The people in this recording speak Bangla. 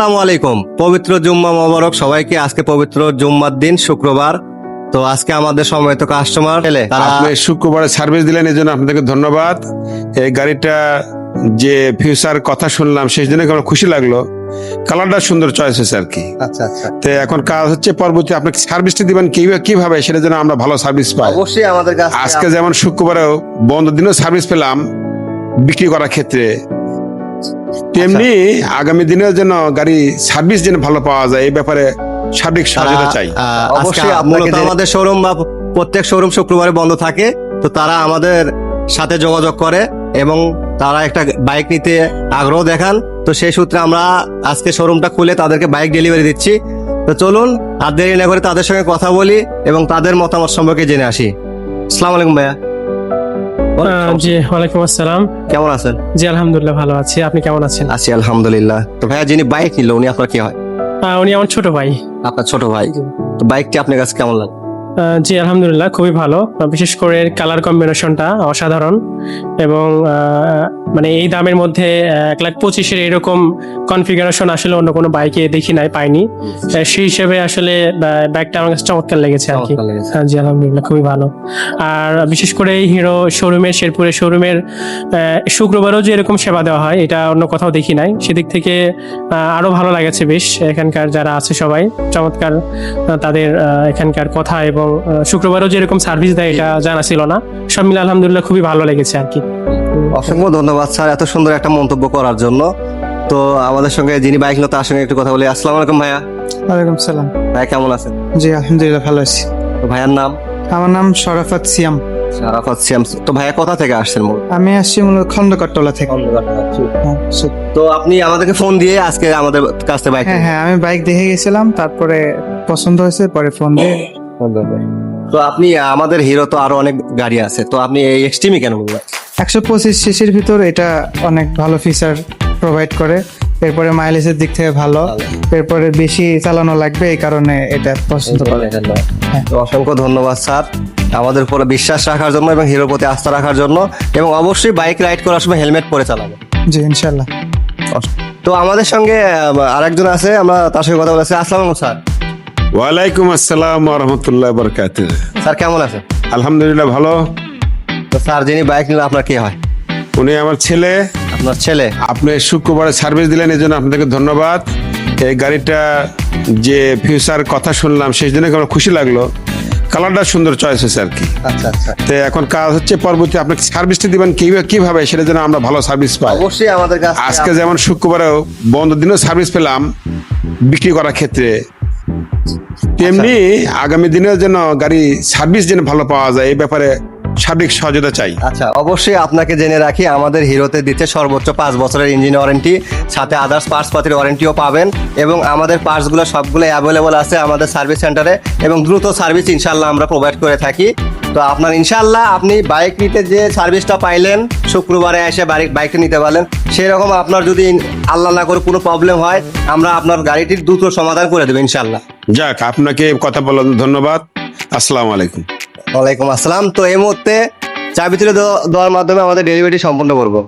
আসসালামু আলাইকুম। পবিত্র জুম্মা মোবারক সবাইকে। আজকে পবিত্র জুম্মার দিন, শুক্রবার। তো আজকে আমাদের সম্মানিত কাস্টমার তারা আপনি শুক্রবারে সার্ভিস দিলেন, এই জন্য আপনাদেরকে ধন্যবাদ। এই গাড়িটা যে ফিউচার কথা শুনলাম সেই জন্য আমার খুশি লাগলো। কালারটা সুন্দর চয়েস হয়েছে আর কি। আচ্ছা আচ্ছা, তো এখন কাজ হচ্ছে পরবর্তী আপনাকে সার্ভিসটা দিবেন কিভাবে সেটা যেন আমরা ভালো সার্ভিস পাই। অবশ্যই আমাদের কাছে আজকে যেমন শুক্রবারেও বন্ধ দিনেও সার্ভিস পেলাম বিক্রি করার ক্ষেত্রে, তেমনি আগামী দিনের জন্য গাড়ি সার্ভিস যেন ভালো পাওয়া যায় এই ব্যাপারে সার্বিক সহযোগিতা চাই। অবশ্যই মূলত আমাদের শোরুম বা প্রত্যেক শোরুম শুক্রবারে বন্ধ থাকে। তো তারা আমাদের সাথে যোগাযোগ করে এবং তারা একটা বাইক নিতে আগ্রহ দেখান। তো সেই সূত্রে আমরা আজকে শোরুমটা খুলে তাদেরকে বাইক ডেলিভারি দিচ্ছি। তো চলুন আর দেরি না করে তাদের সঙ্গে কথা বলি এবং তাদের মতামত সম্পর্কে জেনে আসি। আসসালামু আলাইকুম ভাইয়া। জি ওয়ালাইকুম আসসালাম। কেমন আছেন? জি আলহামদুলিল্লাহ ভালো আছি, আপনি কেমন আছেন? আছি আলহামদুলিল্লাহ। তো ভাইয়া যিনি বাইক নিল উনি আপনার কি হয়? উনি আমার ছোট ভাই। আপনার ছোট ভাই। তো বাইকটি আপনার কাছে কেমন লাগে? জি আলহামদুলিল্লাহ খুবই ভালো, বিশেষ করে কালার কম্বিনেশনটা অসাধারণ এবং মানে এই দামের মধ্যে 1,25,000 এরকম কনফিগারেশন আসলে অন্য কোনো বাইকে দেখি নাই, পাইনি। সেই হিসেবে আসলে বাইকটা আমার কাছে চমৎকার লেগেছে আর কি। হ্যাঁ জি আলহামদুলিল্লাহ খুবই ভালো। আর বিশেষ করে এই হিরো শোরুমের, শেরপুরের শোরুমের শুক্রবারও যে এরকম সেবা দেওয়া হয় এটা অন্য কোথাও দেখি নাই। সেদিক থেকে আরো ভালো লাগেছে বেশ। এখানকার যারা আছে সবাই চমৎকার, তাদের এখানকার কথা এবং শুক্রবারও যেরকম সার্ভিস দেয় এটা জানা ছিল না। সব মিলে আলহামদুলিল্লাহ খুবই ভালো লেগেছে আর কি। অসংখ্য ধন্যবাদ স্যার এত সুন্দর একটা মন্তব্য করার জন্য। তো আমাদের সঙ্গে যিনি বাইক নিল তার সঙ্গে একটু কথা বলি। আসসালামু আলাইকুম ভাইয়া। ওয়ালাইকুম সালাম। ভাইয়া কেমন আছেন? জি আলহামদুলিল্লাহ ভালো আছি। তো ভাইয়ার নাম? আমার নাম শরাফত সিয়াম। শারাফত সিয়াম। তো ভাইয়া কোথা থেকে আসছেন? আমি আসছি মূলত খন্দকারতলা থেকে। হ্যাঁ, তো আপনি আমাদেরকে ফোন দিয়ে আজকে আমাদের কাছ থেকে বাইক হ্যাঁ হ্যাঁ, আমি বাইক দেখে গেছিলাম, তারপরে পছন্দ হয়েছে, পরে ফোন দিয়ে। তো আপনি আমাদের হিরো তো আরো অনেক গাড়ি আছে, তো আপনি এই এক্সট্রিমই কেন বলবেন? 125 সিসির ভিতর এটা অনেক ভালো ফিচার প্রোভাইড করে। এরপরে মাইলেজের দিক থেকে ভালো, এরপরে বেশি চালানো লাগবে এই কারণে এটা পছন্দ করে। তো অসংখ্য ধন্যবাদ স্যার আমাদের উপরে বিশ্বাস রাখার জন্য এবং হিরোর প্রতি আস্থা রাখার জন্য, এবং অবশ্যই বাইক রাইড করার সময় হেলমেট পরে চালাবেন। জি ইনশাল্লাহ। তো আমাদের সঙ্গে আরেকজন আছে, আমরা তার সঙ্গে কথা বলেছি। আসসালামু আলাইকুম স্যার। ওয়ালাইকুম আসসালাম ওয়া রাহমাতুল্লাহি ওয়া বারাকাতুহু। স্যার কেমন আছেন? আলহামদুলিল্লাহ ভালো। তো স্যার যিনি বাইক নিল আপনার কি হয়? উনি আমার ছেলে। আপনার ছেলে। আপনি শুক্রবারে সার্ভিস দিলেন এই জন্য আপনাদেরকে ধন্যবাদ। এই গাড়িটা যে ফিউচার কথা শুনলাম সেই জন্য আমার খুশি লাগলো। কালারটা সুন্দর চয়েস হয়েছে আর কি। আচ্ছা আচ্ছা, তো এখন কাজ হচ্ছে পরবর্তী আপনাকে সার্ভিসটা দিবেন কিভাবে সেটা যেন আমরা ভালো সার্ভিস পাই। অবশ্যই আমাদের কাছে আজকে যেমন শুক্রবারেও বন্ধ দিনেও সার্ভিস পেলাম বিক্রি করার ক্ষেত্রে, তেমনি আগামী দিনের জন্য গাড়ি সার্ভিস যেন ভালো পাওয়া যায় এই ব্যাপারে সার্বিক সহযোগিতা চাই। আচ্ছা, অবশ্যই আপনাকে জেনে রাখি আমাদের হিরোতে দিচ্ছে সর্বোচ্চ 5 বছরের ইঞ্জিন ওয়ারেন্টি, সাথে আদার্স পার্টস পাতির ওয়ারেন্টিও পাবেন। এবং আমাদের পার্টসগুলো সবগুলো অ্যাভেলেবল আছে আমাদের সার্ভিস সেন্টারে, এবং দ্রুত সার্ভিস ইনশাল্লাহ আমরা প্রোভাইড করে থাকি। তো আপনার ইনশাল্লাহ আপনি বাইক নিতে যে সার্ভিসটা পাইলেন, শুক্রবারে এসে বাইকটা নিতে পারলেন, সেই রকম আপনার যদি আল্লাহ না করে কোনো প্রবলেম হয় আমরা আপনার গাড়িটির দ্রুত সমাধান করে দেবো ইনশাল্লাহ। যাক, আপনাকে কথা বলার ধন্যবাদ। আসসালামু আলাইকুম। ওয়ালাইকুম আসসালাম। তো এই মুহূর্তে চাবি তুলে দেওয়ার মাধ্যমে আমাদের ডেলিভারি সম্পন্ন করবো।